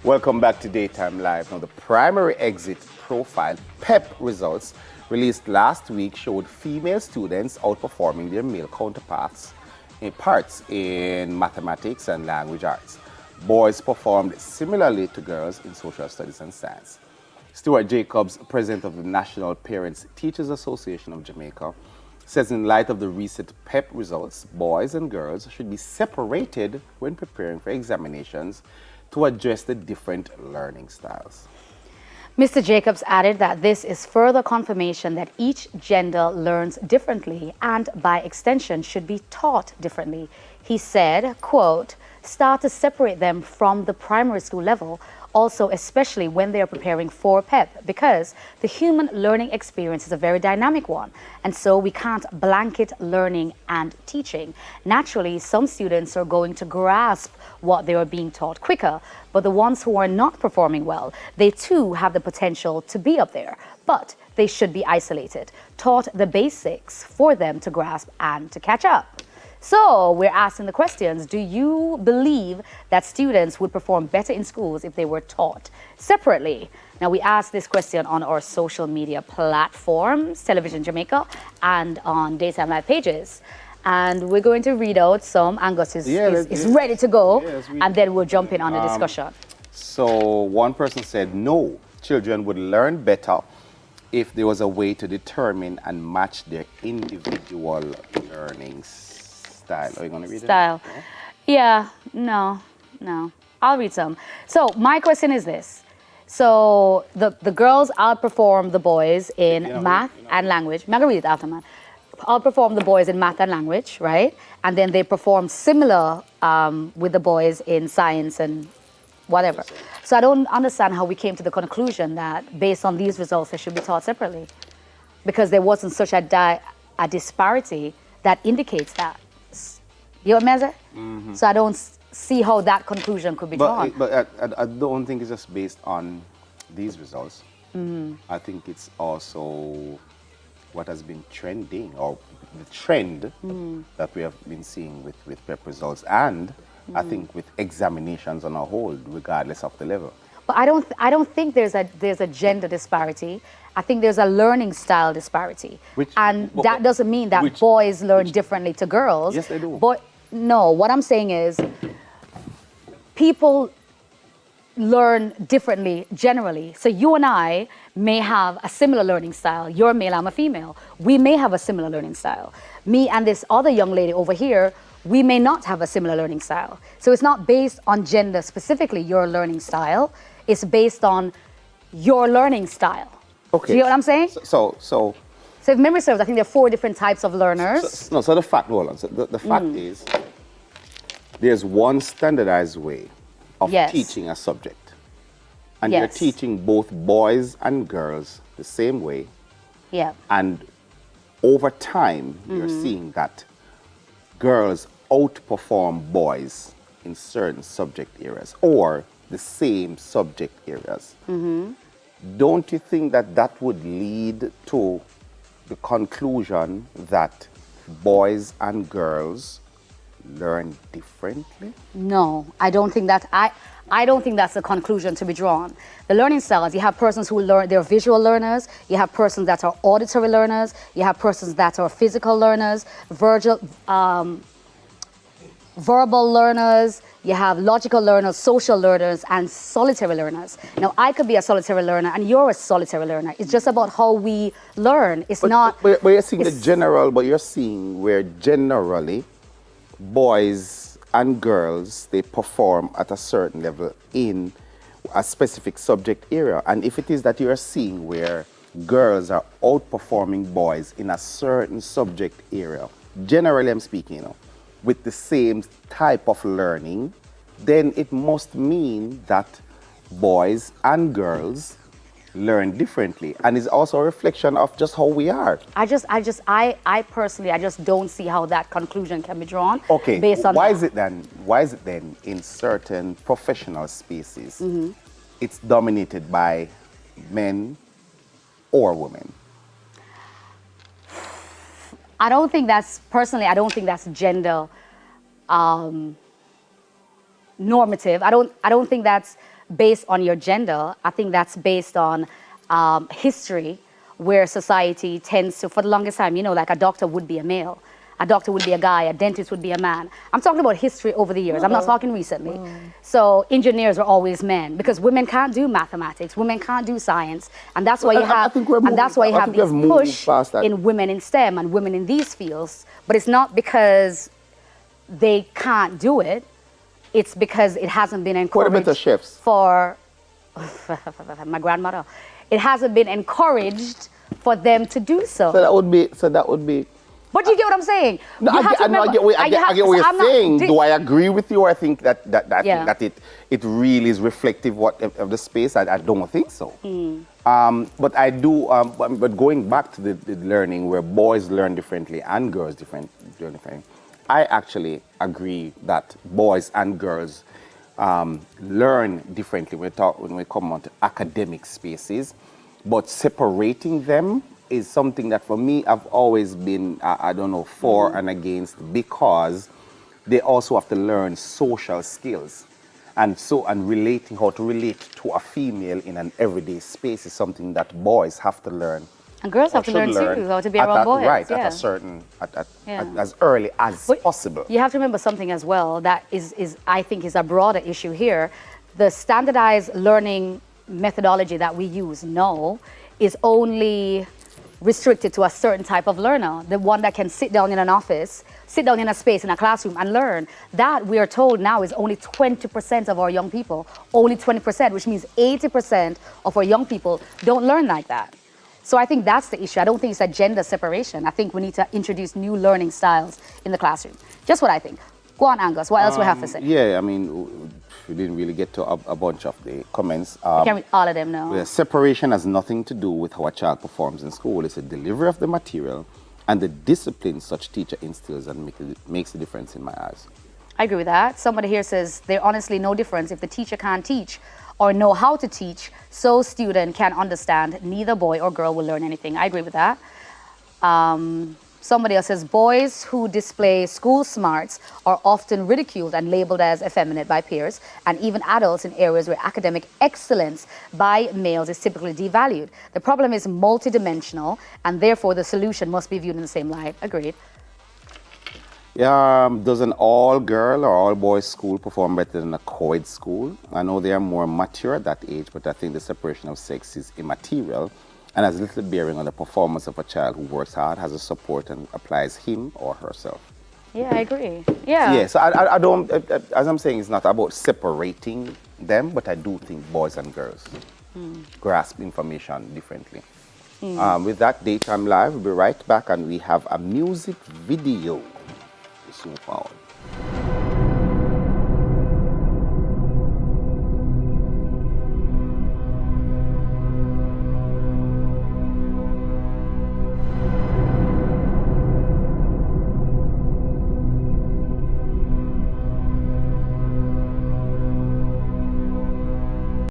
Welcome back to Daytime Live. Now, the primary exit profile PEP results released last week showed female students outperforming their male counterparts in parts in mathematics and language arts. Boys performed similarly to girls in social studies and science. Stuart Jacobs, president of the National Parents Teachers Association of Jamaica, says in light of the recent PEP results, boys and girls should be separated when preparing for examinations to address the different learning styles. Mr. Jacobs added that this is further confirmation that each gender learns differently and, by extension, should be taught differently. He said, quote, start to separate them from the primary school level, also especially when they are preparing for PEP, because the human learning experience is a very dynamic one, and so we can't blanket learning and teaching. Naturally, some students are going to grasp what they are being taught quicker, but the ones who are not performing well, they too have the potential to be up there, but they should be isolated, taught the basics for them to grasp and to catch up. So we're asking the questions, do you believe that students would perform better in schools if they were taught separately? Now, we asked this question on our social media platforms, Television Jamaica, and on Daytime Live pages. And we're going to read out some. Angus is ready to go, and then we'll jump in on the discussion. So one person said, no, children would learn better if there was a way to determine and match their individual learning style. Are you going to read it? Style. Yeah, no. I'll read some. So my question is this. So the girls outperform the boys in math and language. I'm going to read it after, man. Outperform the boys in math and language, right? And then they perform similar with the boys in science and whatever. So I don't understand how we came to the conclusion that based on these results, they should be taught separately, because there wasn't such a disparity that indicates that. You know what I mean? Mm-hmm. So I don't see how that conclusion could be drawn. But I don't think it's just based on these results. Mm-hmm. I think it's also what has been trending, or the trend that we have been seeing with PEP results, and I think with examinations on a whole, regardless of the level. But I don't think there's a gender disparity. I think there's a learning style disparity. That doesn't mean that boys learn differently to girls. Yes, they do. But no, what I'm saying is people learn differently generally. So you and I may have a similar learning style. You're a male, I'm a female. We may have a similar learning style. Me and this other young lady over here, we may not have a similar learning style. So it's not based on gender specifically, your learning style. It's based on your learning style. Okay. Do you know what I'm saying? So if memory serves, I think there are 4 different types of learners. So the fact, hold on. So the fact is, there's one standardized way of teaching a subject. And you're teaching both boys and girls the same way. Yeah. And over time, you're seeing that girls outperform boys in certain subject areas, or the same subject areas. Don't you think that would lead to the conclusion that boys and girls learn differently? No, I don't think that. I don't think that's a conclusion to be drawn. The learning styles, you have persons who learn, they're visual learners, you have persons that are auditory learners, you have persons that are physical learners, verbal learners, you have logical learners, social learners, and solitary learners. Now, I could be a solitary learner and you're a solitary learner. It's just about how we learn. It's not... But you're seeing the general, but you're seeing where generally boys and girls, they perform at a certain level in a specific subject area. And if it is that you're seeing where girls are outperforming boys in a certain subject area, generally I'm speaking, with the same type of learning, then it must mean that boys and girls learn differently. And it's also a reflection of just how we are. I personally don't see how that conclusion can be drawn. Okay, based on why is it then in certain professional spaces, it's dominated by men or women? I don't think that's gender normative. I don't think that's based on your gender. I think that's based on history, where society tends to, for the longest time, like a doctor would be a male, a doctor would be a guy, a dentist would be a man. I'm talking about history over the years. I'm not talking recently. So engineers are always men because women can't do mathematics, women can't do science, and that's why you have this push in women in STEM and women in these fields. But it's not because they can't do it. It's because it hasn't been encouraged. What about the chefs? For my grandmother, it hasn't been encouraged for them to do so. So that would be. But you get what I'm saying? No, I get what you're saying. Do I agree with you? Or I think that it really is reflective of the space. I don't think so. But I do. But going back to the learning, where boys learn differently and girls learn differently, I actually agree that boys and girls learn differently when we come onto academic spaces. But separating them is something that for me I've always been, for and against, because they also have to learn social skills. And relating, how to relate to a female in an everyday space is something that boys have to learn. And girls have to learn too, how to be around boys. Right, as early as possible. You have to remember something as well that I think is a broader issue here. The standardized learning methodology that we use now is only restricted to a certain type of learner, the one that can sit down in an office, sit down in a space in a classroom and learn. That, we are told now, is only 20% of our young people, only 20%, which means 80% of our young people don't learn like that. So I think that's the issue. I don't think it's a gender separation. I think we need to introduce new learning styles in the classroom. Just what I think. Go on, Angus. What else we have to say? Yeah, I mean, we didn't really get to a bunch of the comments. I can't read all of them now. The separation has nothing to do with how a child performs in school. It's the delivery of the material and the discipline such teacher instills and makes a difference in my eyes. I agree with that. Somebody here says there's honestly no difference if the teacher can't teach or know how to teach, so student can understand. Neither boy or girl will learn anything. I agree with that. Somebody else says, boys who display school smarts are often ridiculed and labeled as effeminate by peers, and even adults in areas where academic excellence by males is typically devalued. The problem is multidimensional, and therefore the solution must be viewed in the same light. Agreed. Yeah, does an all-girl or all-boys school perform better than a co-ed school? I know they are more mature at that age, but I think the separation of sex is immaterial and has little bearing on the performance of a child who works hard, has a support, and applies him or herself. Yeah, I agree. Yeah. Yeah, so I don't, as I'm saying, it's not about separating them, but I do think boys and girls grasp information differently. With that, Daytime Live, we'll be right back, and we have a music video. So powerful.